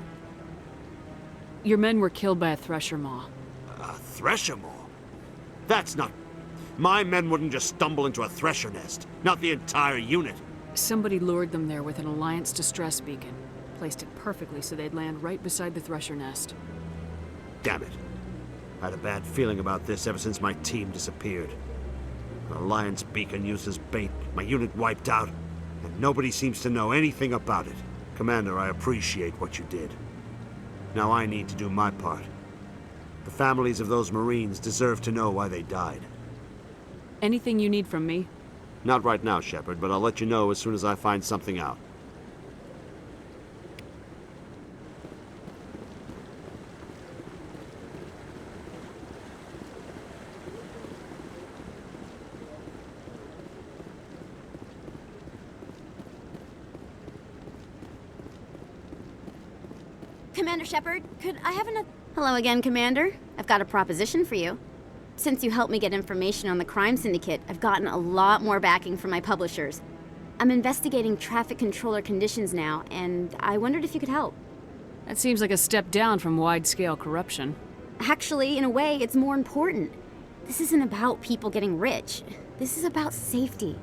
Speaker 2: Your men were killed by a Thresher Maw.
Speaker 9: A Thresher Maw? That's not... My men wouldn't just stumble into a Thresher nest. Not the entire unit.
Speaker 2: Somebody lured them there with an Alliance distress beacon. Placed it perfectly so they'd land right beside the Thresher nest.
Speaker 9: Damn it. I had a bad feeling about this ever since my team disappeared. An Alliance beacon used as bait, my unit wiped out, and nobody seems to know anything about it. Commander, I appreciate what you did. Now I need to do my part. The families of those Marines deserve to know why they died.
Speaker 2: Anything you need from me?
Speaker 9: Not right now, Shepard, but I'll let you know as soon as I find something out.
Speaker 3: Commander Shepard, could I have another... Hello again, Commander. I've got a proposition for you. Since you helped me get information on the crime syndicate, I've gotten a lot more backing from my publishers. I'm investigating traffic controller conditions now, and I wondered if you could help.
Speaker 2: That seems like a step down from wide-scale corruption.
Speaker 3: Actually, in a way, it's more important. This isn't about people getting rich. This is about safety.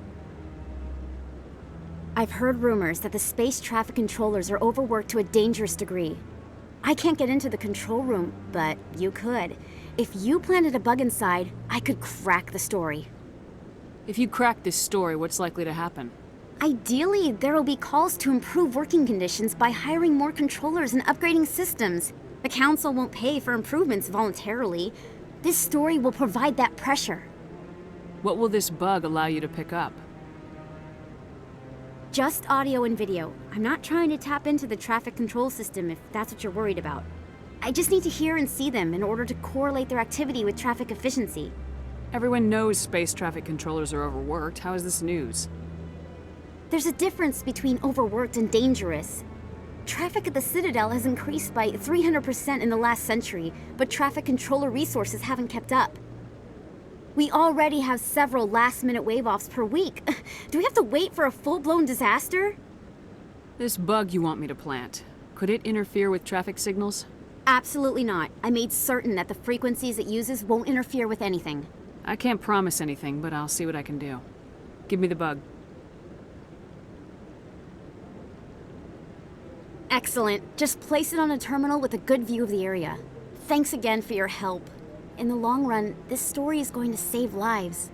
Speaker 3: I've heard rumors that the space traffic controllers are overworked to a dangerous degree. I can't get into the control room, but you could. If you planted a bug inside, I could crack the story.
Speaker 2: If you crack this story, what's likely to happen?
Speaker 3: Ideally, there will be calls to improve working conditions by hiring more controllers and upgrading systems. The Council won't pay for improvements voluntarily. This story will provide that pressure.
Speaker 2: What will this bug allow you to pick up?
Speaker 3: Just audio and video. I'm not trying to tap into the traffic control system if that's what you're worried about. I just need to hear and see them in order to correlate their activity with traffic efficiency.
Speaker 2: Everyone knows space traffic controllers are overworked. How is this news?
Speaker 3: There's a difference between overworked and dangerous. Traffic at the Citadel has increased by 300% in the last century, but traffic controller resources haven't kept up. We already have several last-minute wave-offs per week. Do we have to wait for a full-blown disaster?
Speaker 2: This bug you want me to plant, could it interfere with traffic signals?
Speaker 3: Absolutely not. I made certain that the frequencies it uses won't interfere with anything.
Speaker 2: I can't promise anything, but I'll see what I can do. Give me the bug.
Speaker 3: Excellent. Just place it on a terminal with a good view of the area. Thanks again for your help. In the long run, this story is going to save lives.